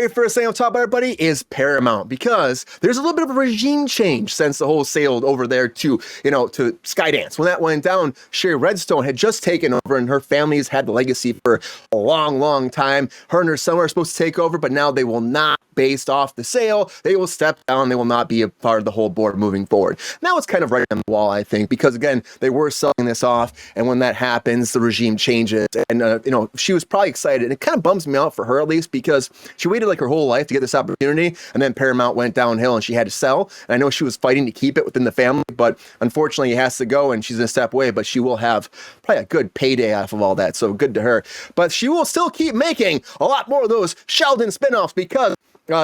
very first thing I'll talk about, everybody, is Paramount, because there's a little bit of a regime change since the whole sailed over there to Skydance. When that went down, Sherry Redstone had just taken over, and her family's had the legacy for a long, long time. Her and her son are supposed to take over, but now they will not, based off the sale. They will step down. They will not be a part of the whole board moving forward. Now it's kind of right on the wall, I think, because again, they were selling this off, and when that happens, the regime changes. And she was probably excited, and it kind of bums me out for her, at least, because she waited like her whole life to get this opportunity, and then Paramount went downhill and she had to sell. And I know she was fighting to keep it within the family, but unfortunately it has to go, and she's gonna step away, but she will have probably a good payday off of all that, so good to her. But she will still keep making a lot more of those Sheldon spinoffs, because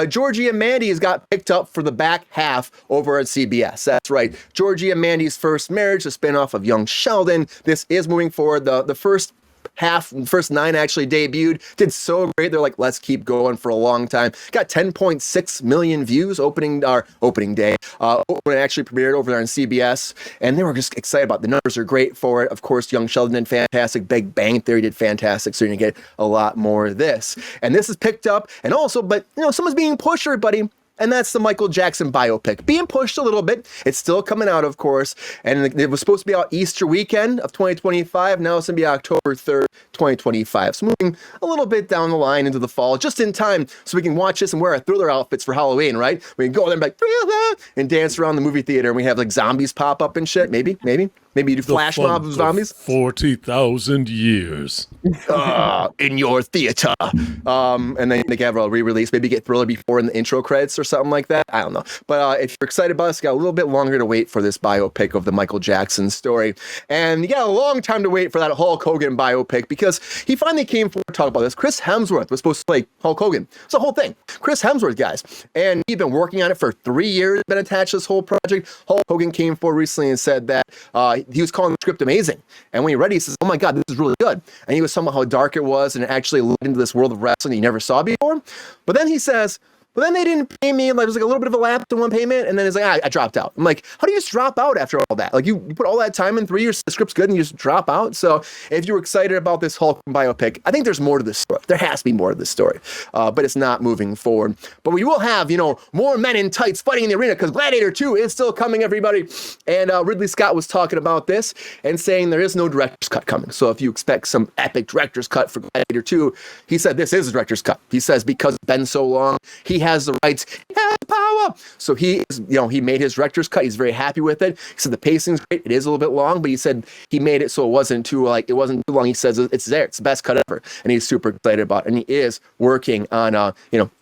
Georgie and Mandy has got picked up for the back half over at CBS. That's right. Georgie and Mandy's First Marriage, a spinoff of Young Sheldon. This is moving forward. The first 9 actually debuted, did so great. They're like, let's keep going for a long time. Got 10.6 million views opening day, when it actually premiered over there on CBS, and they were just excited about it. The numbers are great for it. Of course, Young Sheldon did fantastic. Big Bang Theory did fantastic, so you're gonna get a lot more of this. And this is picked up, and also, but someone's being pushed, everybody. And that's the Michael Jackson biopic. Being pushed a little bit. It's still coming out, of course. And it was supposed to be out Easter weekend of 2025. Now it's going to be October 3rd, 2025. So moving a little bit down the line into the fall, just in time so we can watch this and wear our Thriller outfits for Halloween, right? We can go there and be like, Thriller, and dance around the movie theater, and we have like zombies pop up and shit. Maybe you do flash mob of zombies. 40,000 years. In your theater. And then they can have a re-release, maybe get Thriller before in the intro credits or something like that. I don't know. But if you're excited about this, you got a little bit longer to wait for this biopic of the Michael Jackson story. And you got a long time to wait for that Hulk Hogan biopic, because he finally came forward to talk about this. Chris Hemsworth was supposed to play Hulk Hogan. It's the whole thing. Chris Hemsworth, guys. And he'd been working on it for 3 years, been attached to this whole project. Hulk Hogan came forward recently and said that he was calling the script amazing. And when he read it, he says, oh my God, this is really good. And he was talking about how dark it was, and it actually led into this world of wrestling he never saw before. But then he says, but then they didn't pay me. Like, it was like a little bit of a lapse in one payment, and then it's like, I dropped out. I'm like, how do you just drop out after all that? Like, you put all that time in, 3 years, the script's good, and you just drop out. So if you're excited about this Hulk biopic, I think there's more to this story. There has to be more to this story, but it's not moving forward. But we will have, more men in tights fighting in the arena, because Gladiator II is still coming, everybody. And Ridley Scott was talking about this and saying there is no director's cut coming. So if you expect some epic director's cut for Gladiator II, he said this is a director's cut. He says because it's been so long, he has the rights, he has power. So he is, he made his director's cut. He's very happy with it. He said the pacing's great. It is a little bit long, but he said he made it so it wasn't too long. He says it's there. It's the best cut ever, and he's super excited about it. And he is working on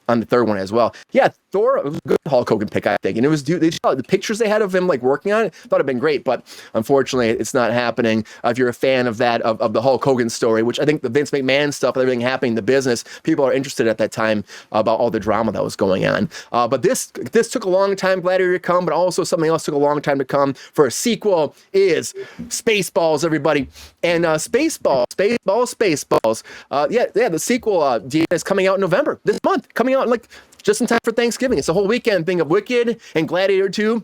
on the third one as well. Yeah, Thor, it was a good Hulk Hogan pick, I think. And it was the pictures they had of him like working on it, thought it'd been great, but unfortunately it's not happening. If you're a fan of that, of the Hulk Hogan story, which I think the Vince McMahon stuff and everything happening in the business, people are interested at that time about all the drama that was going on. But this took a long time, Gladiator to come, but also something else took a long time to come for a sequel is SpaceBalls, everybody. And SpaceBalls. The sequel is coming out in November, this month, coming out like just in time for Thanksgiving. It's a whole weekend thing of Wicked and Gladiator 2.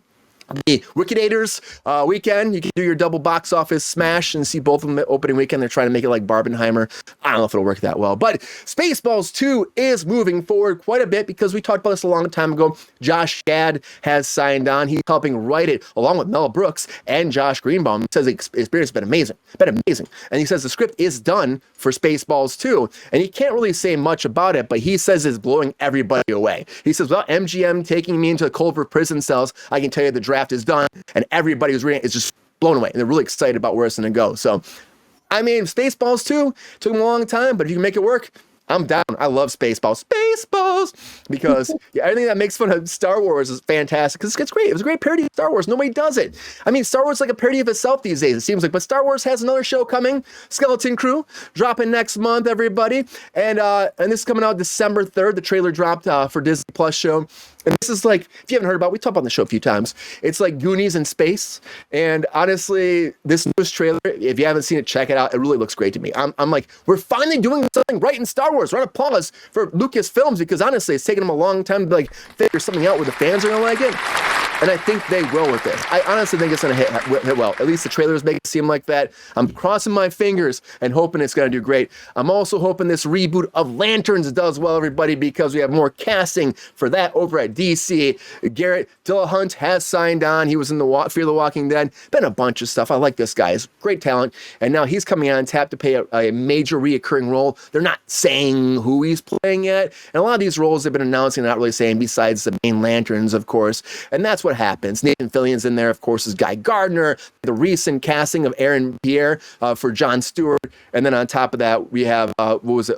The Wickedators weekend. You can do your double box office smash and see both of them opening weekend. They're trying to make it like Barbenheimer. I don't know if it'll work that well, but SpaceBalls 2 is moving forward quite a bit, because we talked about this a long time ago. Josh Gad has signed on. He's helping write it along with Mel Brooks and Josh Greenbaum. He says the experience has been amazing. And he says the script is done for SpaceBalls 2, and he can't really say much about it, but he says it's blowing everybody away. He says, well, MGM taking me into the Culver prison cells, I can tell you the draft is done, and everybody who's reading it is just blown away, and they're really excited about where it's going to go. So, I mean, SpaceBalls 2 took them a long time, but if you can make it work, I'm down. I love SpaceBalls, because everything that makes fun of Star Wars is fantastic, because it's great. It was a great parody of Star Wars. Nobody does it. I mean, Star Wars is like a parody of itself these days, it seems like, but Star Wars has another show coming, Skeleton Crew, dropping next month, everybody. And this is coming out December 3rd. The trailer dropped for Disney Plus show. And this is like, if you haven't heard about it, we talked about the show a few times. It's like Goonies in space. And honestly, this newest trailer, if you haven't seen it, check it out. It really looks great to me. I'm like, we're finally doing something right in Star Wars. Round of applause for Lucasfilms, because honestly, it's taken them a long time to like figure something out where the fans are gonna like it. And I think they will with this. I honestly think it's going to hit well. At least the trailers make it seem like that. I'm crossing my fingers and hoping it's going to do great. I'm also hoping this reboot of Lanterns does well, everybody, because we have more casting for that over at DC. Garrett Dillahunt has signed on. He was in the Fear the Walking Dead. Been a bunch of stuff. I like this guy. He's great talent. And now he's coming on tap to play a major reoccurring role. They're not saying who he's playing yet. And a lot of these roles they've been announcing, not really saying, besides the main Lanterns, of course. And that's what happens. Nathan Fillion's in there, of course, is Guy Gardner. The recent casting of Aaron Pierre for Jon Stewart. And then on top of that, we have,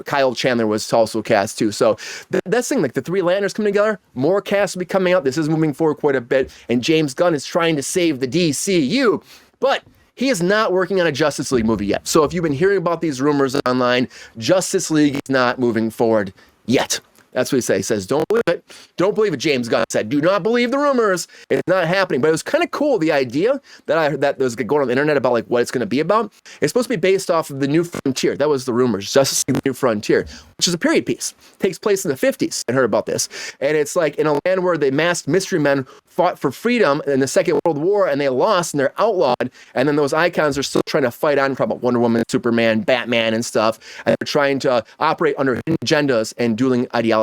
Kyle Chandler was also cast too. So that's the thing, like the three Lanterns coming together, more casts will be coming out. This is moving forward quite a bit. And James Gunn is trying to save the DCU. But he is not working on a Justice League movie yet. So if you've been hearing about these rumors online, Justice League is not moving forward yet. That's what he says. He says, don't believe it. Don't believe it, James Gunn said. Do not believe the rumors. It's not happening. But it was kind of cool, the idea that was going on the internet about like what it's going to be about. It's supposed to be based off of The New Frontier. That was the rumors. Justice League The New Frontier, which is a period piece. Takes place in the 50s. I heard about this. And it's like in a land where the masked mystery men fought for freedom in the Second World War and they lost and they're outlawed. And then those icons are still trying to fight on from Wonder Woman, Superman, Batman and stuff. And they're trying to operate under hidden agendas and dueling ideologies.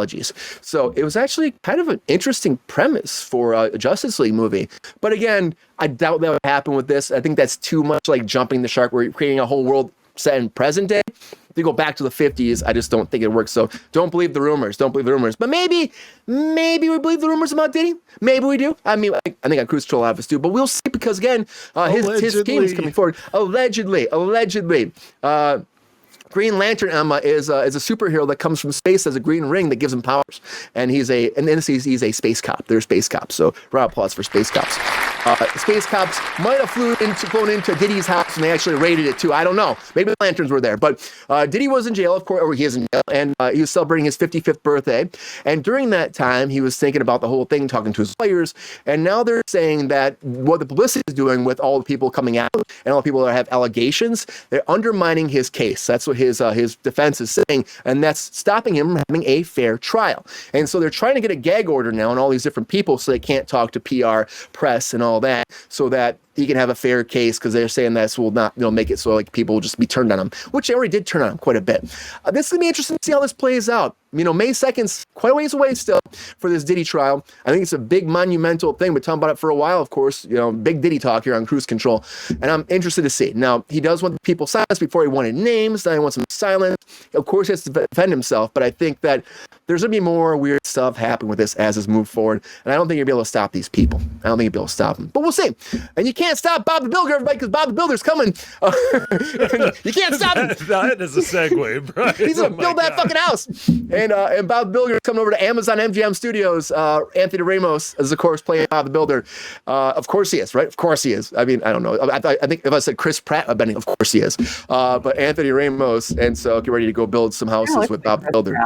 So it was actually kind of an interesting premise for a Justice League movie. But again, I doubt that would happen with this. I think that's too much like jumping the shark where you're creating a whole world set in present day. If you go back to the 50s, I just don't think it works. So don't believe the rumors. Don't believe the rumors. But maybe we believe the rumors about Diddy. Maybe we do. I mean, I think on Kruse Troll have us do. But we'll see because, again, his team is coming forward. Allegedly. Green Lantern Emma is a superhero that comes from space, has a green ring that gives him powers, and he's a space cop. They're space cops, so round of applause for space cops. Space cops might have flown into Diddy's house and they actually raided it too. I don't know. Maybe the Lanterns were there, but Diddy was in jail, of course, or he is in jail, and he was celebrating his 55th birthday. And during that time, he was thinking about the whole thing, talking to his lawyers, and now they're saying that what the publicity is doing with all the people coming out and all the people that have allegations, they're undermining his case. That's what his defense is saying, and that's stopping him from having a fair trial. And so they're trying to get a gag order now on all these different people so they can't talk to PR, press, and all that, so that he can have a fair case, because they're saying this will not make it so like people will just be turned on him, which they already did turn on him quite a bit. This is going to be interesting to see how this plays out. May 2nd's quite a ways away still for this Diddy trial. I think it's a big monumental thing. We're talking about it for a while, of course. Big Diddy talk here on Cruise Control. And I'm interested to see. Now, he does want people silenced. Before he wanted names. Now he wants them silenced. Of course, he has to defend himself. But I think that there's going to be more weird stuff happening with this as this moves forward. And I don't think you'll be able to stop these people. I don't think you'll be able to stop them. But we'll see. And you can't stop Bob the Builder, everybody, because Bob the Builder's coming. You can't stop him. That is a segue, Brian. He's going to build that fucking house. And Bob the Builder is coming over to Amazon MGM Studios. Anthony Ramos is, of course, playing Bob the Builder. Of course he is, right? Of course he is. I mean, I don't know. I think if I said Chris Pratt, I'd be of course he is. But Anthony Ramos. And so get ready to go build some houses with Bob the Builder.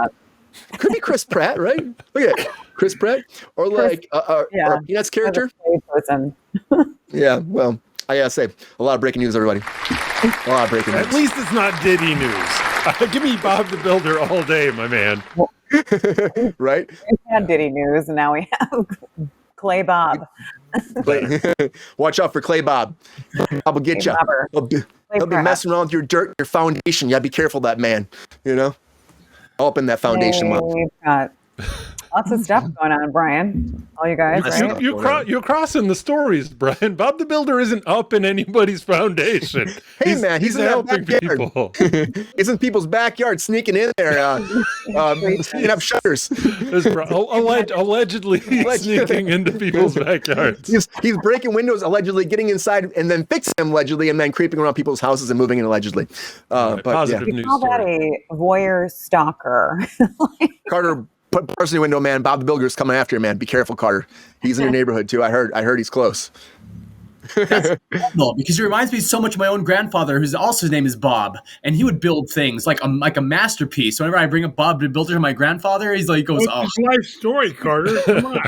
Could be Chris Pratt, right? Look at it. Chris Pratt. Or like or Peanuts character. Yeah, well, I gotta say, a lot of breaking news, everybody. A lot of breaking news. At least it's not Diddy news. Give me Bob the Builder all day, my man. Right? We had Diddy news, and now we have Clay Bob. Watch out for Clay Bob. Bob will get you. He'll be messing around with your dirt, your foundation. You gotta be careful of that man, All up in that foundation. We've got lots of stuff going on, Brian. All you guys, right? You're crossing the stories, Brian. Bob the Builder isn't up in anybody's foundation. Hey, man, he's helping people. He's in people's backyard, sneaking in there, sneaking up shutters. Allegedly sneaking into people's backyards. He's breaking windows, allegedly, getting inside, and then fixing them, allegedly, and then creeping around people's houses and moving in, allegedly. Positive news call that a voyeur stalker. Carter, put bars in the window, man. Bob the Builder's coming after you, man. Be careful, Carter. He's in your neighborhood too. I heard he's close. That's incredible, because he reminds me so much of my own grandfather, whose also his name is Bob, and he would build things like a masterpiece. Whenever I bring up Bob the Builder to my grandfather, he's like, goes, "Oh, it's a life story, Carter. Come on."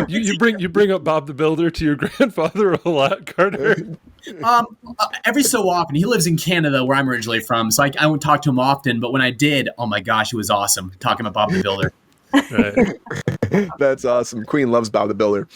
You bring up Bob the Builder to your grandfather a lot, Carter. Every so often. He lives in Canada, where I'm originally from, so I won't talk to him often. But when I did, oh my gosh, it was awesome talking about Bob the Builder. Right. That's awesome. Queen loves Bob the Builder.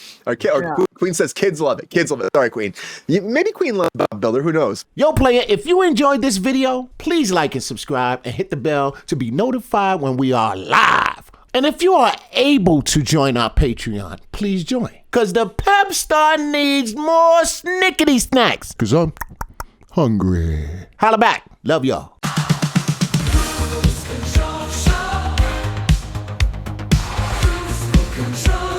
Queen says kids love it. Kids love it. Sorry, Queen. Maybe Queen loves Bob the Builder. Who knows? Yo, player, if you enjoyed this video, please like and subscribe and hit the bell to be notified when we are live. And if you are able to join our Patreon, please join. Because the Pepestar needs more snickety snacks. Because I'm hungry. Holla back. Love y'all. Control.